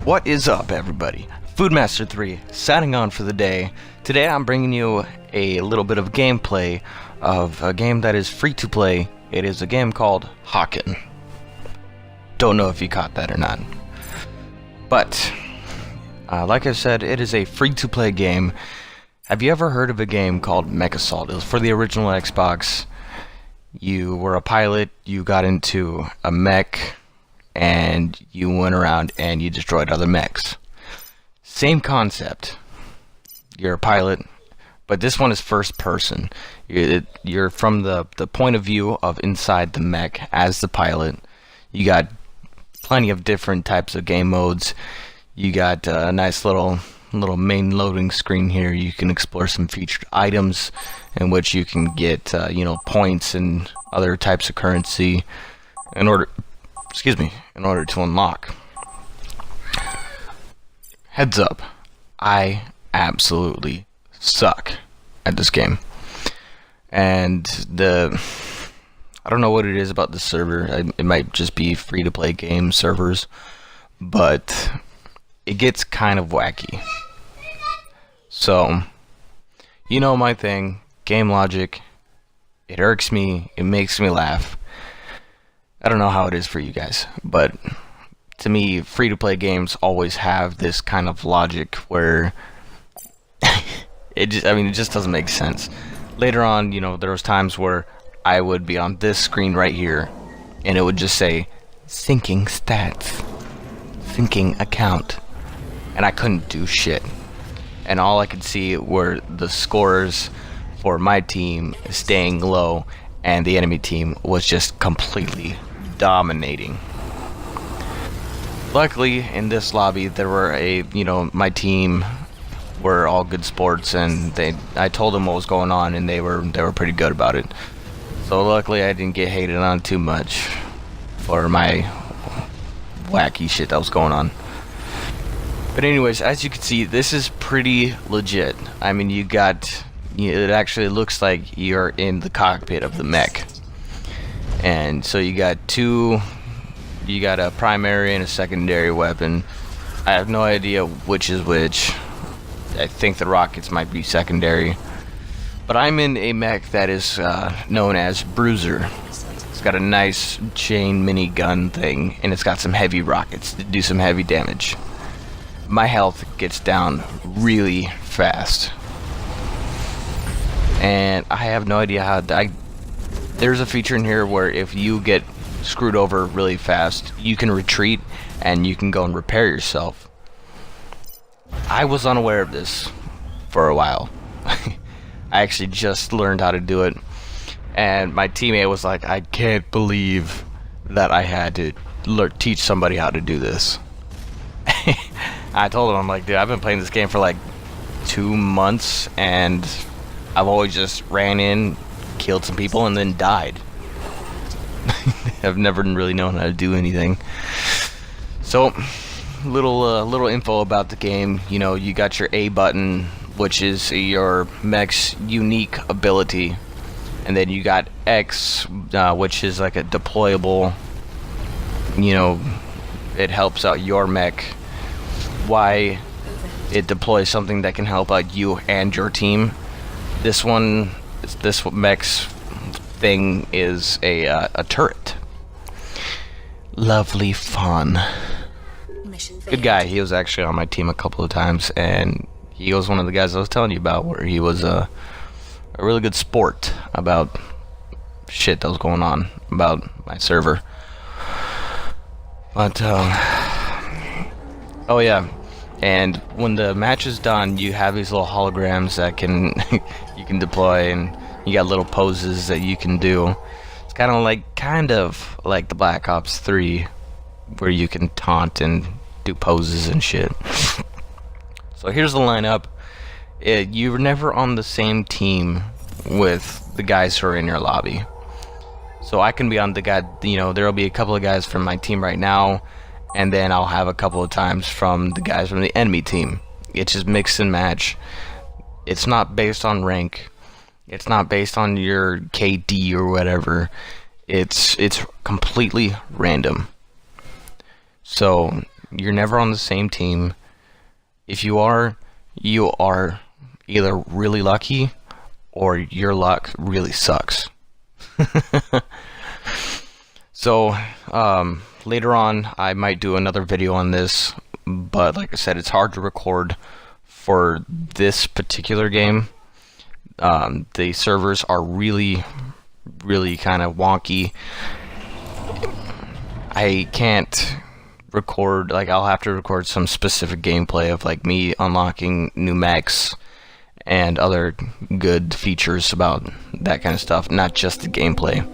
What is up, everybody? Foodmaster3 signing on for the day. Today I'm bringing you a little bit of gameplay of a game that is free to play. It is a game called Hawken. Don't know if you caught that or not. But, like I said, it is a free to play game. Have you ever heard of a game called NEW-MECHASSULT? It was for the original Xbox. You were a pilot, you got into a mech, and you went around and you destroyed other mechs. Same concept. You're a pilot, but this one is first person. You're from the point of view of inside the mech as the pilot. You got plenty of different types of game modes. You got a nice little main loading screen here. You can explore some featured items in which you can get points and other types of currency in order to unlock. Heads up, I absolutely suck at this game. And I don't know what it is about the server. It might just be free to play game servers, but it gets kind of wacky. So, you know my thing, game logic. It irks me, it makes me laugh. I don't know how it is for you guys, but to me, free-to-play games always have this kind of logic where it just doesn't make sense. Later on, there was times where I would be on this screen right here, and it would just say, syncing stats, syncing account, and I couldn't do shit. And all I could see were the scores for my team staying low, and the enemy team was just completely dominating. Luckily, in this lobby, there were my team were all good sports, and I told them what was going on, and they were pretty good about it. So luckily, I didn't get hated on too much for my wacky shit that was going on. But anyways, as you can see, this is pretty legit. I mean, it actually looks like you're in the cockpit of the mech. And so you got a primary and a secondary weapon. I have no idea which is which. I think the rockets might be secondary. But I'm in a mech that is known as Bruiser. It's got a nice chain minigun thing, and it's got some heavy rockets to do some heavy damage. My health gets down really fast. And I have no idea how there's a feature in here where if you get screwed over really fast, you can retreat and you can go and repair yourself. I was unaware of this for a while. I actually just learned how to do it, and my teammate was like, I can't believe that I had to teach somebody how to do this. I told him, I'm like, dude, I've been playing this game for like 2 months, and I've always just ran in, killed some people, and then died. I've never really known how to do anything. So, little info about the game. You got your A button, which is your mech's unique ability, and then you got X, which is like a deployable. It helps out your mech. Y, it deploys something that can help out you and your team. This mech's thing is a turret. Lovely fun. Good guy. He was actually on my team a couple of times, and he was one of the guys I was telling you about, where he was a really good sport about shit that was going on about my server. But oh yeah, and when the match is done, you have these little holograms that you can deploy, and you got little poses that you can do. It's kind of like the Black Ops 3, where you can taunt and do poses and shit. So here's the lineup. You're never on the same team with the guys who are in your lobby. So I can be on the guy, there'll be a couple of guys from my team right now, and then I'll have a couple of times from the guys from the enemy team. It's just mix and match. It's not based on rank. It's not based on your KD or whatever. It's completely random. So you're never on the same team. If you are, you are either really lucky or your luck really sucks. So later on I might do another video on this, but like I said, it's hard to record for this particular game. The servers are really kind of wonky. I can't record, like, I'll have to record some specific gameplay of like me unlocking new mechs and other good features about that kind of stuff, not just the gameplay.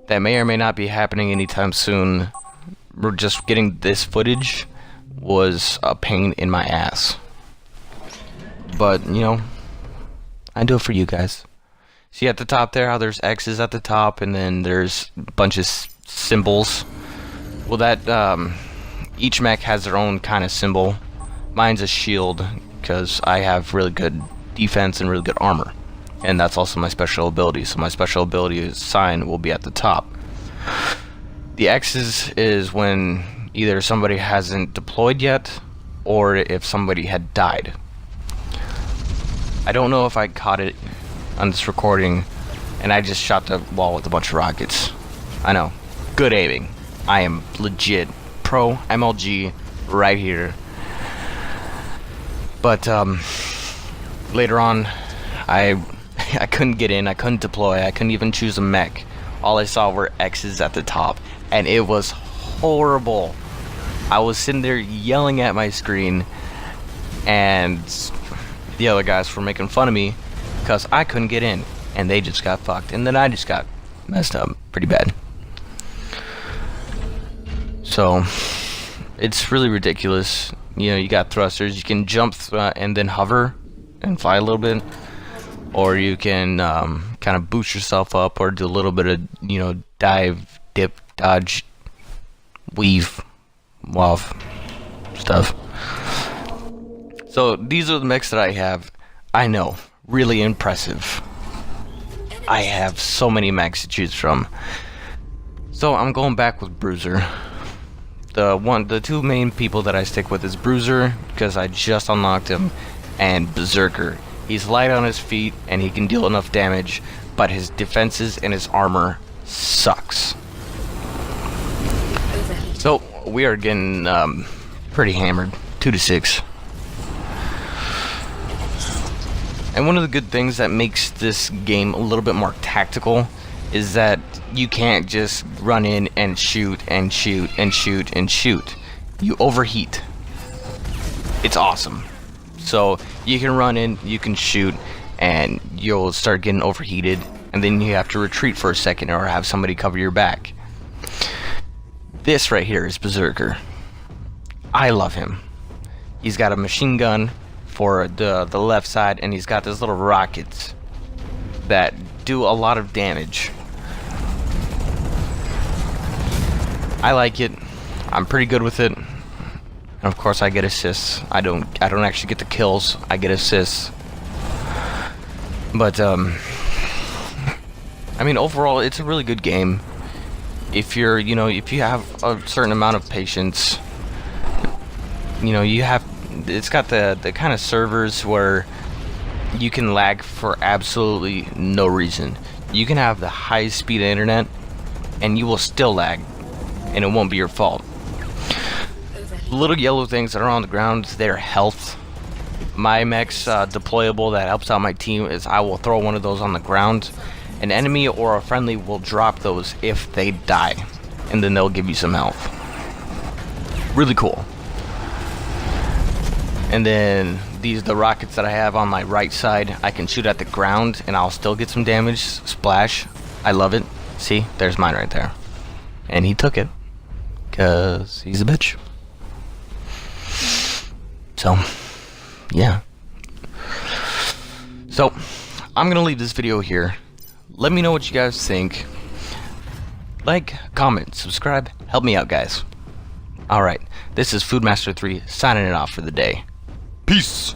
That may or may not be happening anytime soon. We're just getting this footage was a pain in my ass. But, you know, I do it for you guys. See at the top there how there's X's at the top and then there's a bunch of symbols? Well, that, each mech has their own kind of symbol. Mine's a shield because I have really good defense and really good armor. And that's also my special ability. So my special ability sign will be at the top. The X's is when either somebody hasn't deployed yet or if somebody had died. I don't know if I caught it on this recording and I just shot the wall with a bunch of rockets. I know. Good aiming. I am legit pro MLG right here. But later on I couldn't get in, I couldn't deploy, I couldn't even choose a mech. All I saw were X's at the top, and it was horrible. I was sitting there yelling at my screen, and the other guys were making fun of me because I couldn't get in, and they just got fucked, and then I just got messed up pretty bad. So, it's really ridiculous. You know, you got thrusters, you can jump and then hover and fly a little bit. Or you can kind of boost yourself up or do a little bit of, you know, dive, dip, dodge, weave, wav stuff. So these are the mechs that I have. I know, really impressive. I have so many mechs to choose from. So I'm going back with Bruiser. The two main people that I stick with is Bruiser because I just unlocked him, and Berserker. He's light on his feet and he can deal enough damage, but his defenses and his armor sucks. So we are getting pretty hammered, 2-6. And one of the good things that makes this game a little bit more tactical is that you can't just run in and shoot and shoot and shoot and shoot. You overheat. It's awesome. So you can run in, you can shoot, and you'll start getting overheated, and then you have to retreat for a second or have somebody cover your back. This right here is Berserker. I love him. He's got a machine gun for the left side, and he's got these little rockets that do a lot of damage. I like it. I'm pretty good with it. And of course I get assists. I don't actually get the kills. I get assists. But I mean, overall it's a really good game. If you're, you know, if you have a certain amount of patience, you know, it's got the kind of servers where you can lag for absolutely no reason. You can have the highest speed of internet and you will still lag, and it won't be your fault. Little yellow things that are on the ground, they're health. My mech's deployable that helps out my team is I will throw one of those on the ground. An enemy or a friendly will drop those if they die, and then they'll give you some health. Really cool. And then the rockets that I have on my right side, I can shoot at the ground and I'll still get some damage. Splash. I love it. See, there's mine right there. And he took it because he's a bitch. So, yeah. So, I'm gonna leave this video here. Let me know what you guys think. Like, comment, subscribe, help me out, guys. Alright, this is Foodmaster 3 signing it off for the day. Peace!